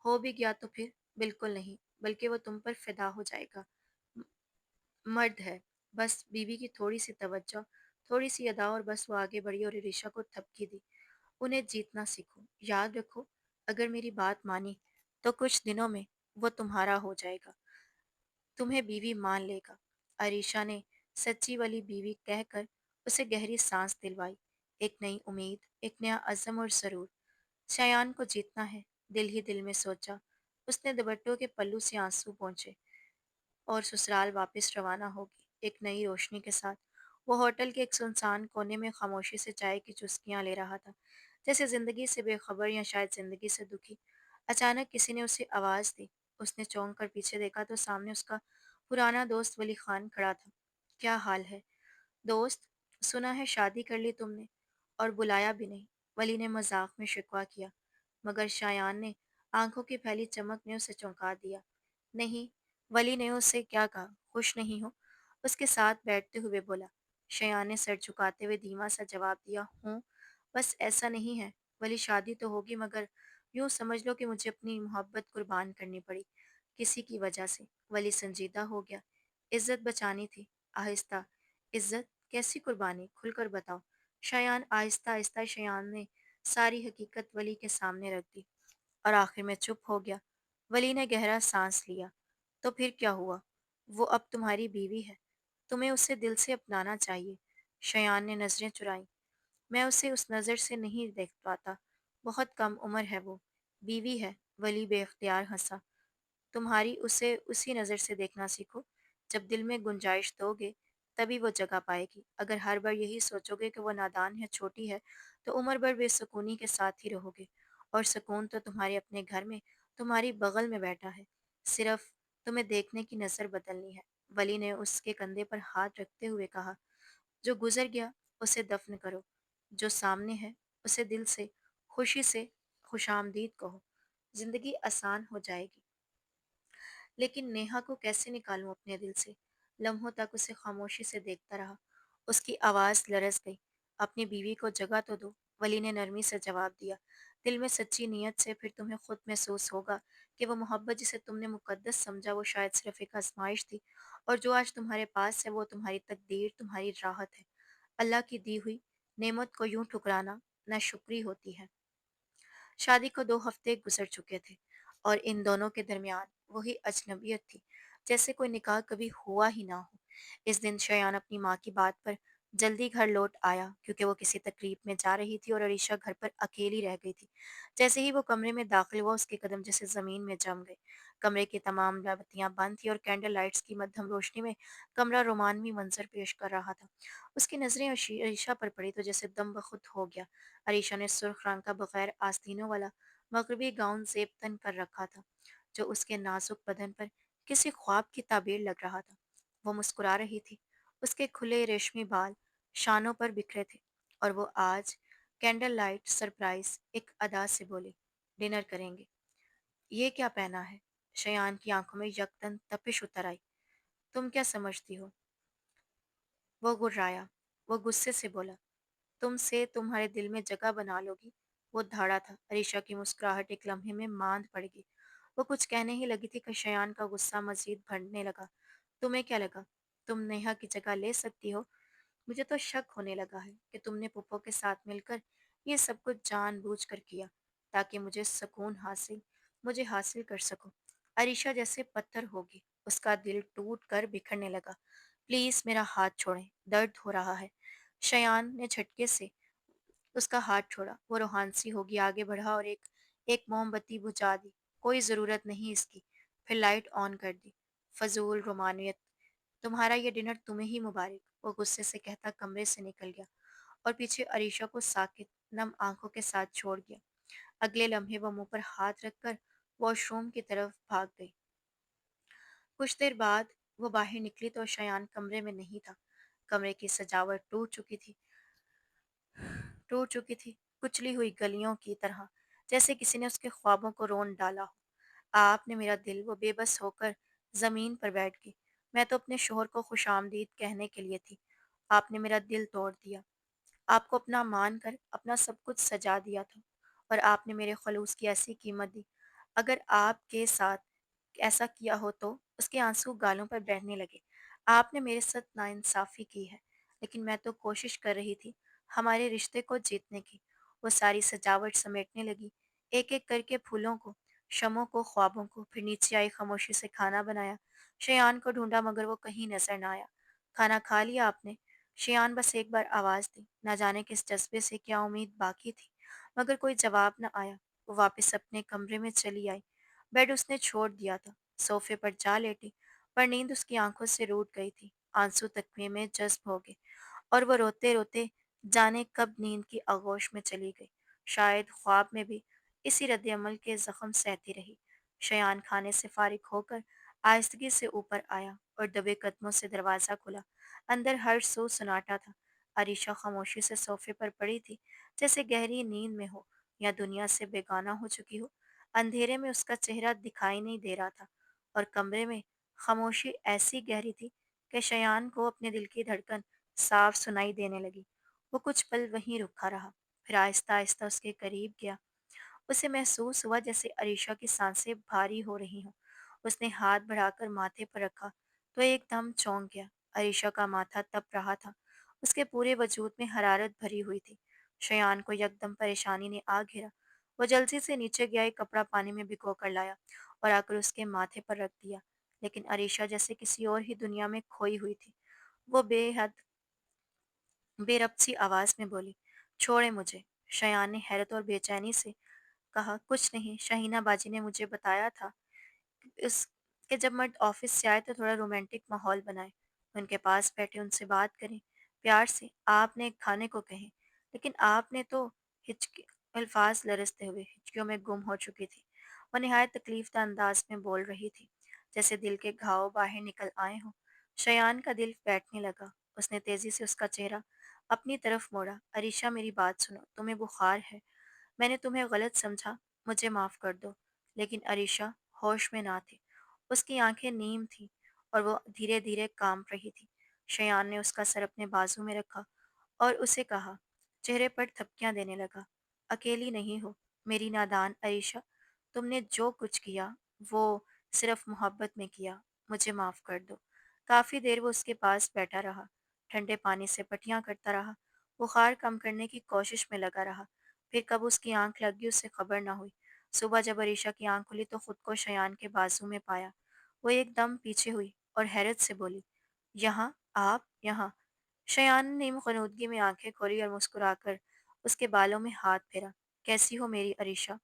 हो भी गया तो फिर? बिल्कुल नहीं, बल्कि वो तुम पर फिदा हो जाएगा। म- मर्द है, बस बीवी की थोड़ी सी तवज्जो, थोड़ी सी अदा और बस वो आगे बढ़ी और अरीशा को थपकी दी। उन्हें जीतना सीखो। याद रखो, अगर मेरी बात मानी तो कुछ दिनों में वो तुम्हारा हो जाएगा, तुम्हें बीवी मान लेगा। अरीशा ने सच्ची वाली बीवी कहकर उसे गहरी सांस दिलवाई। एक नई उम्मीद, एक नया अज़म और सरूर। शयान को जीतना है, दिल ही दिल में सोचा। उसने दुपट्टों के पल्लू से आंसू पोंछे और ससुराल वापस रवाना होगी एक नई रोशनी के साथ। वो होटल के एक सुनसान कोने में खामोशी से चाय की चुस्कियां ले रहा था, जैसे जिंदगी से बेखबर या शायद जिंदगी से दुखी। अचानक किसी ने उसे आवाज दी। उसने चौंक कर पीछे देखा तो सामने उसका पुराना दोस्त वली खान खड़ा था। क्या हाल है दोस्त? सुना है शादी कर ली तुमने और बुलाया भी नहीं। वली ने मजाक में शिकवा किया, मगर शायान ने आंखों की फैली चमक ने उसे चौंका दिया। नहीं, वली ने उससे क्या कहा, खुश नहीं हो? उसके साथ बैठते हुए बोला। शयान ने सर झुकाते हुए धीमा सा जवाब दिया, हूँ। बस ऐसा नहीं है, वली शादी तो होगी मगर यूं समझ लो कि मुझे अपनी मोहब्बत कुर्बान करनी पड़ी किसी की वजह से। वली संजीदा हो गया। इज्जत बचानी थी। आहिस्ता। इज्जत? कैसी कुर्बानी? खुलकर बताओ। शयान आहिस्ता आहिस्ता शयान ने सारी हकीकत वली के सामने रख दी और आखिर में चुप हो गया। वली ने गहरा सांस लिया। तो फिर क्या हुआ? वो अब तुम्हारी बीवी है। तुम्हें उसे दिल से अपनाना चाहिए। शयान ने नजरें चुराई। मैं उसे उस नज़र से नहीं देख पाता। बहुत कम उम्र है वो। बीवी है। वली बेख्तियार हंसा। तुम्हारी उसे उसी नज़र से देखना सीखो। जब दिल में गुंजाइश दोगे तभी वो जगह पाएगी। अगर हर बार यही सोचोगे कि वो नादान है, छोटी है, तो उम्र भर बेसुकूनी के साथ ही रहोगे। और सुकून तो तुम्हारे अपने घर में, तुम्हारी बगल में बैठा है। सिर्फ तुम्हें देखने की नज़र बदलनी है। वली ने उसके कंधे पर हाथ रखते हुए कहा, जो गुजर गया उसे दफन करो, जो सामने है उसे दिल से खुशी से खुशामदीद कहो। जिंदगी आसान हो जाएगी। लेकिन नेहा को कैसे निकालूं अपने दिल से? लम्हों तक उसे खामोशी से देखता रहा। उसकी आवाज़ लरस गई। अपनी बीवी को जगह तो दो। वली ने नरमी से जवाब दिया। दिल में सच्ची नीयत से फिर तुम्हें खुद महसूस होगा कि वो मोहब्बत जिसे तुमने मुकद्दस समझा वो शायद सिर्फ एक आजमाइश थी, और जो आज तुम्हारे पास है वो तुम्हारी तकदीर, तुम्हारी राहत है। अल्लाह की दी हुई नेमत को यूं ठुकराना नाशुक्री होती है। शादी को 2 हफ्ते गुजर चुके थे और इन दोनों के दरमियान वही अजनबियत थी, जैसे कोई निकाह कभी हुआ ही ना हो। इस दिन शयान अपनी माँ की बात पर जल्दी घर लौट आया क्योंकि वो किसी तकरीब में जा रही थी और अरीशा घर पर अकेली रह गई थी। जैसे ही वो कमरे में दाखिल हुआ, उसके कदम जैसे ज़मीन में जम गए। कमरे की तमाम बत्तियां बंद थी और कैंडल लाइट्स की मध्यम रोशनी में कमरा रोमानवी मंजर पेश कर रहा था। उसकी नज़रें अरीशा पर पड़ी तो जैसे दम बखुद हो गया। अरीशा ने सुर्ख रंग का बगैर आस्तीनों वाला मगरबी गाउन जेब तन कर रखा था, जो उसके नाजुक बदन पर किसी ख्वाब की ताबीर लग रहा था। वो मुस्कुरा रही थी। उसके खुले रेशमी बाल शानों पर बिखरे थे और वो आज कैंडल लाइट सरप्राइज एक अदा से बोली, डिनर करेंगे। ये क्या पहना है? शयान की आंखों में यकदम तपिश उतर आई। तुम क्या समझती हो? वो गुर्राया। वो गुस्से से बोला, तुमसे तुम्हारे दिल में जगह बना लोगी। वो धाड़ा था। अरीशा की मुस्कुराहट एक लम्हे में मांद पड़ गई। वो कुछ कहने ही लगी थी कि शयान का गुस्सा मजीद बढ़ने लगा। तुम्हें क्या लगा? तुम नेहा की जगह ले सकती हो? मुझे तो शक होने लगा है कि तुमने पुप्पो के साथ मिलकर ये सब कुछ जानबूझकर किया, ताकि मुझे हासिल कर सको। अरीशा जैसे पत्थर होगी। उसका दिल टूट कर बिखरने लगा। प्लीज मेरा हाथ छोड़ें, दर्द हो रहा है। शयान ने झटके से उसका हाथ छोड़ा। वो रूहान सी होगी आगे बढ़ा और एक एक मोमबत्ती बुझा दी। कोई जरूरत नहीं इसकी। फिर लाइट ऑन कर दी। फजूल रोमानियत। तुम्हारा ये डिनर तुम्हें ही मुबारक। वो गुस्से से कहता कमरे से निकल गया और पीछे अरीशा को साकित नम आंखों के साथ छोड़ गया। अगले लम्हे वो मुंह पर हाथ रखकर वॉशरूम की तरफ भाग गई। कुछ देर बाद वो बाहर निकली तो शयान कमरे में नहीं था। कमरे की सजावट टूट चुकी थी, कुचली हुई गलियों की तरह, जैसे किसी ने उसके ख्वाबों को रोन डाला हो। आपने मेरा दिल, वो बेबस होकर जमीन पर बैठ गई। मैं तो अपने शोहर को खुशामदीद कहने के लिए थी। आपने मेरा दिल तोड़ दिया। आपको अपना मान कर अपना सब कुछ सजा दिया था और आपने मेरे खलूस की ऐसी कीमत दी। अगर आपके साथ ऐसा किया हो तो उसके आंसू गालों पर बहने लगे। आपने मेरे साथ नाइंसाफी की है, लेकिन मैं तो कोशिश कर रही थी हमारे रिश्ते को जीतने की। वो सारी सजावट समेटने लगी, एक एक करके फूलों को, शमों को, ख्वाबों को। फिर नीचे आई, खामोशी से खाना बनाया। शयान को ढूंढा मगर वो कहीं नजर ना आया। खाना खा लिया आपने? शियान बस एक बार आवाज दी, न जाने किस जज्बे से, क्या उम्मीद बाकी थी, मगर कोई जवाब न आया। वो वापस अपने कमरे में चली आई। बेड उसने छोड़ दिया था। सोफे पर जा लेटी, पर नींद उसकी आंखों से रूठ गई थी। आंसू तकवे में जज्ब हो गए और वो रोते रोते जाने कब नींद की आगोश में चली गई। शायद ख्वाब में भी इसी रद्द-ए-अमल के जख्म सहती रही। शयान खाने से फारिग होकर आहिस्तगी से ऊपर आया और दबे कदमों से दरवाजा खुला। अंदर हर सू सन्नाटा था। अरीशा खामोशी से सोफे पर पड़ी थी, जैसे गहरी नींद में हो या दुनिया से बेगाना हो चुकी हो। अंधेरे में उसका चेहरा दिखाई नहीं दे रहा था और कमरे में खामोशी ऐसी गहरी थी कि शयान को अपने दिल की धड़कन साफ सुनाई देने लगी। वो कुछ पल वहीं रुका रहा, फिर आहिस्ता आहिस्ता उसके करीब गया। उसे महसूस हुआ जैसे अरीशा की सांसें भारी हो रही हों। उसने हाथ बढ़ाकर माथे पर रखा तो एकदम चौंक गया। अरीशा का माथा तप रहा था। उसके पूरे वजूद में हरारत भरी हुई थी। शयान को यकदम परेशानी ने आ घेरा। वो जल्दी से नीचे गया, एक कपड़ा पानी में भिगो कर लाया और आकर उसके माथे पर रख दिया। लेकिन अरीशा जैसे किसी और ही दुनिया में खोई हुई थी। वो बेहद बेरब सी आवाज में बोली, छोड़े मुझे। शयान ने हैरत और बेचैनी से कहा, कुछ नहीं, शहीना बाजी ने मुझे बताया था इस कि जब मर्द ऑफिस से आए तो थोड़ा रोमांटिक माहौल बनाए, उनके पास बैठे, उनसे बात करें, प्यार से आपने खाने को कहें। लेकिन आपने तो हिचकी अल्फाज लरसते हुए हिचकियों में गुम हो चुकी थी। वो निहायत तकलीफदा अंदाज में बोल रही थी, जैसे दिल के घाव बाहर निकल आए हों। शयान का दिल बैठने लगा। उसने तेजी से उसका चेहरा अपनी तरफ मोड़ा। अरीशा, मेरी बात सुनो, तुम्हें बुखार है। मैंने तुम्हें गलत समझा, मुझे माफ कर दो। लेकिन अरीशा होश में ना थी। उसकी आंखें नीम थीं और वो धीरे धीरे कांप रही थी। शयान ने उसका सर अपने बाजू में रखा और उसे कहा, चेहरे पर थपकियां देने लगा, अकेली नहीं हो मेरी नादान अरीशा। तुमने जो कुछ किया वो सिर्फ मोहब्बत में किया। मुझे माफ कर दो। काफी देर वो उसके पास बैठा रहा, ठंडे पानी से पटियां करता रहा, बुखार कम करने की कोशिश में लगा रहा। फिर कब उसकी आंख लग गई उसे खबर ना हुई। सुबह जब अरीशा की आंख खुली तो खुद को शयान के बाजू में पाया। वो एकदम पीछे हुई और हैरत से बोली, यहाँ आप यहाँ? शयान ने ख़ुनूदगी में आंखें खोली और मुस्कुराकर उसके बालों में हाथ फेरा। कैसी हो मेरी अरीशा?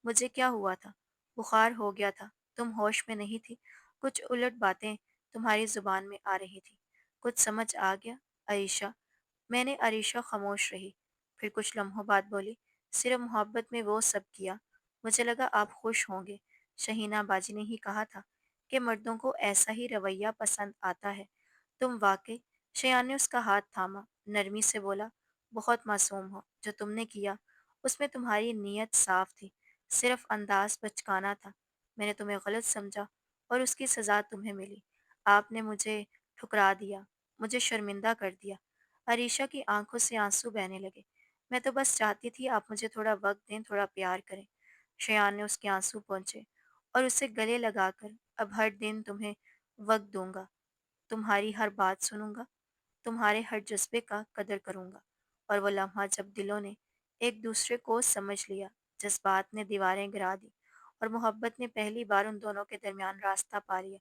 मुझे क्या हुआ था? बुखार हो गया था। तुम होश में नहीं थी। कुछ उलट बातें तुम्हारी जुबान में आ रही थी। कुछ समझ आ गया? अरीशा। मैंने अरीशा खामोश रही। फिर कुछ लम्हों बाद बोली, सिर्फ मोहब्बत में वो सब किया। मुझे लगा आप खुश होंगे। शहीना बाजी ने ही कहा था कि मर्दों को ऐसा ही रवैया पसंद आता है। तुम वाकई। शयान ने उसका हाथ थामा, नरमी से बोला, बहुत मासूम हो। जो तुमने किया उसमें तुम्हारी नीयत साफ थी, सिर्फ अंदाज बचकाना था। मैंने तुम्हें गलत समझा और उसकी सज़ा तुम्हें मिली। आपने मुझे ठुकरा दिया, मुझे शर्मिंदा कर दिया। अरीशा की आंखों से आंसू बहने लगे। मैं तो बस चाहती थी आप मुझे थोड़ा वक्त दें, थोड़ा प्यार करें। शयान ने उसके आंसू पोंछे और उसे गले लगाकर, अब हर दिन तुम्हें वक्त दूंगा, तुम्हारी हर बात सुनूंगा, तुम्हारे हर जज्बे का कदर करूंगा। और वो लम्हा जब दिलों ने एक दूसरे को समझ लिया, जज्बात ने दीवारें गिरा दी और मोहब्बत ने पहली बार उन दोनों के दरमियान रास्ता पा लिया।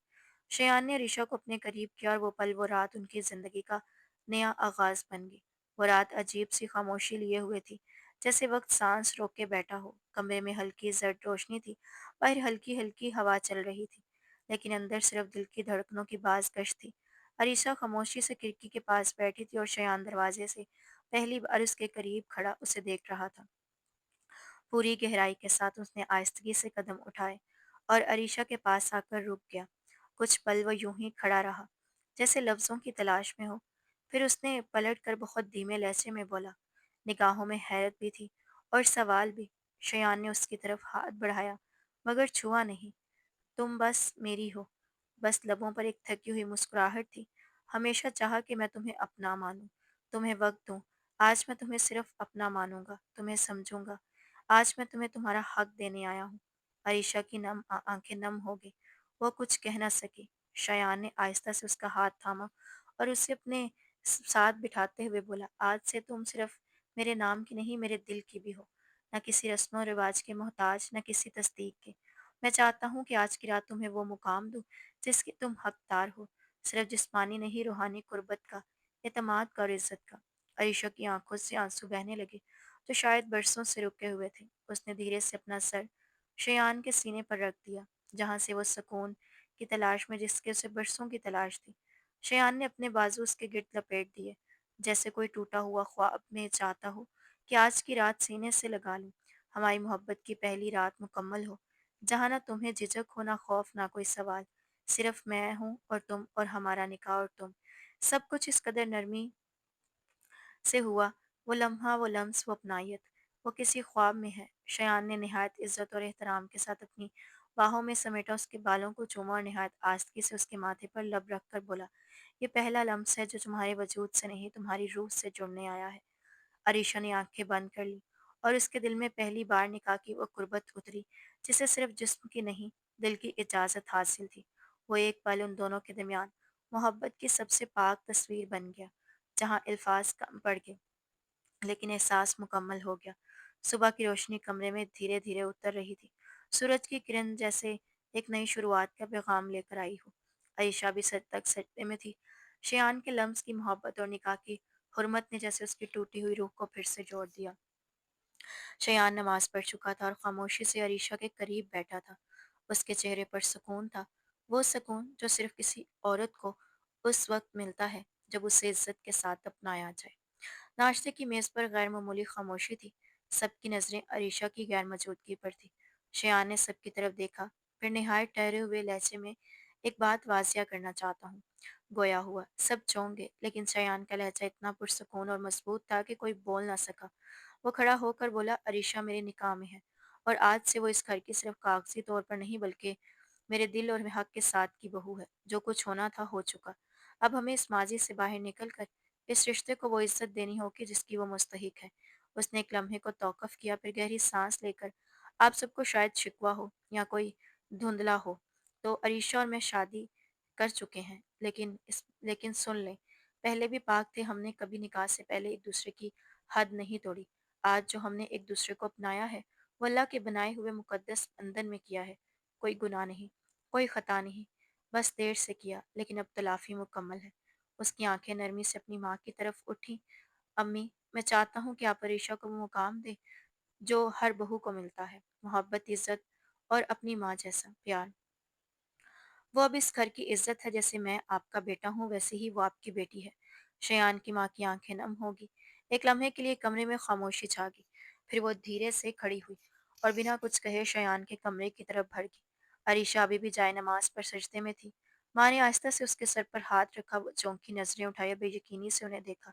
शयान ने ऋषा को अपने करीब किया और वो पल, वो रात उनकी जिंदगी का नया आगाज बन गई। वो रात अजीब सी खामोशी लिए हुए थी, जैसे वक्त सांस रोक के बैठा हो। कमरे में हल्की जर्द रोशनी थी, बाहर हल्की हल्की हवा चल रही थी, लेकिन अंदर सिर्फ दिल की धड़कनों की बाज गश थी। अरीशा खामोशी से खिड़की के पास बैठी थी और शयान दरवाजे से पहली बार उसके करीब खड़ा उसे देख रहा था। पूरी गहराई के साथ उसने आहिस्तगी से कदम उठाए और अरीशा के पास आकर रुक गया। कुछ पल वो यूं ही खड़ा रहा, जैसे लफ्जों की तलाश में हो। फिर उसने पलट कर बहुत धीमे लहजे में बोला, निगाहों में हैरत भी थी और सवाल भी। शयान ने उसकी तरफ हाथ बढ़ाया, मगर छुआ नहीं। तुम बस मेरी हो। बस लबों पर एक थकी हुई मुस्कुराहट थी। हमेशा चाहा कि मैं तुम्हें अपना मानूं, तुम्हें वक्त दूं। आज मैं तुम्हें सिर्फ अपना मानूंगा, तुम्हें समझूंगा। आज मैं तुम्हें तुम्हारा हक देने आया हूँ। अरीशा की आंखें नम हो गई। वो कुछ कह न सकी। शयान ने आहिस्ता से उसका हाथ थामा और उसे अपने साथ बिठाते हुए बोला, आज से तुम सिर्फ मेरे नाम की नहीं, मेरे दिल की भी हो। न किसी रस्मों रिवाज के मोहताज, न किसी तस्दीक के। मैं चाहता हूँ कि आज की रात तुम्हें वो मुकाम दूँ जिसके तुम हकदार हो, सिर्फ जिस्मानी नहीं, रूहानी कुर्बत का, एतमाद का और इज्जत का। अरीशा की आंखों से आंसू बहने लगे, जो शायद बरसों से रुके हुए थे। उसने धीरे से अपना सर शयान के सीने पर रख दिया, जहाँ से वो सुकून की तलाश में जिसके उसे बरसों की तलाश थी। शयान ने अपने बाजू उसके गिर्द लपेट दिए, जैसे कोई टूटा हुआ ख्वाब में चाहता हो कि आज की रात सीने से लगा लूं, हमारी मोहब्बत की पहली रात मुकम्मल हो, जहाँ ना तुम्हें झिझक हो, ना खौफ, ना कोई सवाल। सिर्फ मैं हूँ और तुम, और हमारा निकाह और तुम। सब कुछ इस कदर नरमी से हुआ, वो लम्हा, वो लम्स, वो अपनायत, वो किसी ख्वाब में है। शयान ने निहायत इज्जत और एहतराम के साथ अपनी बाहों में समेटा, उसके बालों को चूमा और निहायत आस्तगी से उसके माथे पर लब रख कर बोला, ये पहला लम्स है जो तुम्हारे वजूद से नहीं, तुम्हारी रूह से जुड़ने आया है। अरीशा ने आंखें बंद कर ली और उसके दिल में पहली बार निकाह की वो कुर्बत उतरी, जिसे सिर्फ जिस्म की नहीं, दिल की इजाज़त हासिल थी। वो एक पल उन दोनों के दरमियान मोहब्बत की सबसे पाक तस्वीर बन गया, जहाँ अल्फाज कम पड़ गए, लेकिन एहसास मुकम्मल हो गया। सुबह की रोशनी कमरे में धीरे धीरे उतर रही थी, सूरज की किरण जैसे एक नई शुरुआत का पैगाम लेकर आई हो। आयशा भी सच तक सजदे में थी। शयान के लम्स की मोहब्बत और निकाह की हुर्मत ने जैसे उसकी टूटी हुई रूह को फिर से जोड़ दिया। शयान नमाज पढ़ चुका था और खामोशी से अरीशा के करीब बैठा था। उसके चेहरे पर सुकून था, वो सुकून जो सिर्फ किसी औरत को उस वक्त मिलता है जब उसे इज्जत के साथ अपनाया जाए। नाश्ते की मेज पर गैर मामूली खामोशी थी। सबकी नजरें अरीशा की गैर मौजूदगी पर थी। शयान ने सबकी तरफ देखा, फिर निहायत ठहरे हुए लहजे में, एक बात वाजिया करना चाहता हूँ। गोया हुआ, सब चौंक गए, लेकिन शयान का लहजा इतना पुरसकून और मजबूत था कि कोई बोल ना सका। वो खड़ा होकर बोला, अरीशा मेरे निकाह में है, और आज से वो इस घर की सिर्फ कागजी तौर पर नहीं, बल्कि मेरे दिल और हक के साथ की बहू है। जो कुछ होना था हो चुका। अब हमें इस माजी से बाहर निकल कर इस रिश्ते को वो इज्जत देनी होगी जिसकी वो मुस्तहिक है। उसने एक लम्हे को तौक़ुफ़ किया, फिर गहरी सांस लेकर, आप सबको शायद शिकवा हो या कोई धुंधला हो, तो अरीशा और मैं शादी कर चुके हैं, लेकिन सुन लें, पहले भी पाक थे, हमने कभी निकाह से पहले एक दूसरे की हद नहीं तोड़ी। आज जो हमने एक दूसरे को अपनाया है, वो अल्लाह के बनाए हुए मुकद्दस बंधन में किया है। कोई गुनाह नहीं, कोई खता नहीं, बस देर से किया, लेकिन अब तलाफ़ी मुकम्मल है। اس کی آंखें नरमी से अपनी माँ की तरफ उठी। अम्मी, मैं चाहता हूँ कि आप अरीशा को वो मुकाम दें जो हर बहू को मिलता है, मोहब्बत, इज्जत और अपनी माँ जैसा प्यार। वो अब इस घर की इज्जत है, जैसे मैं आपका बेटा हूँ वैसे ही वो आपकी बेटी है। शयान की माँ की आंखें नम होगी। एक लम्हे के लिए कमरे में खामोशी छा गई। फिर वो धीरे से खड़ी हुई और बिना कुछ कहे शयान के कमरे की तरफ भर गई। अरीशा अभी भी जाए नमाज पर सजदे में थी। माँ ने आहिस्ता से उसके सर पर हाथ रखा। वो चौंकी नजरें उठाई और बेयकीनी से उन्हें देखा।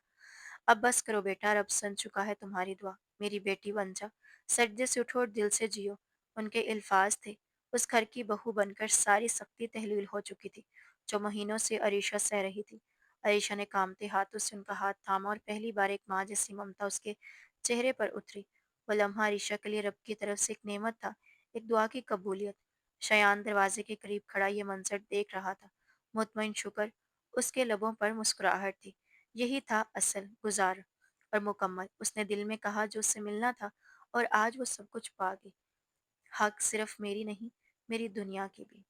अब बस करो बेटा, रब सुन चुका है तुम्हारी दुआ। मेरी बेटी बन जा, सजदे से उठो और दिल से जियो। उनके अल्फाज थे। उस घर की बहू बनकर सारी सख्ती तहलील हो चुकी थी, जो महीनों से अरीशा सह रही थी। अरीशा ने कामते हाथों से उनका हाथ थामा और पहली बार एक माँ जैसी ममता उसके चेहरे पर उतरी। वो लम्हा अरीशा के लिए रब की तरफ से एक नेमत था, एक दुआ की कबूलियत। शयान दरवाजे के करीब खड़ा ये मंजर देख रहा था। मुतमईन शुक्र, उसके लबों पर मुस्कुराहट थी। यही था असल गुजार और मुकम्मल। उसने दिल में कहा जो उससे मिलना था, और आज वो सब कुछ पा गई। हक सिर्फ मेरी नहीं, मेरी दुनिया की भी।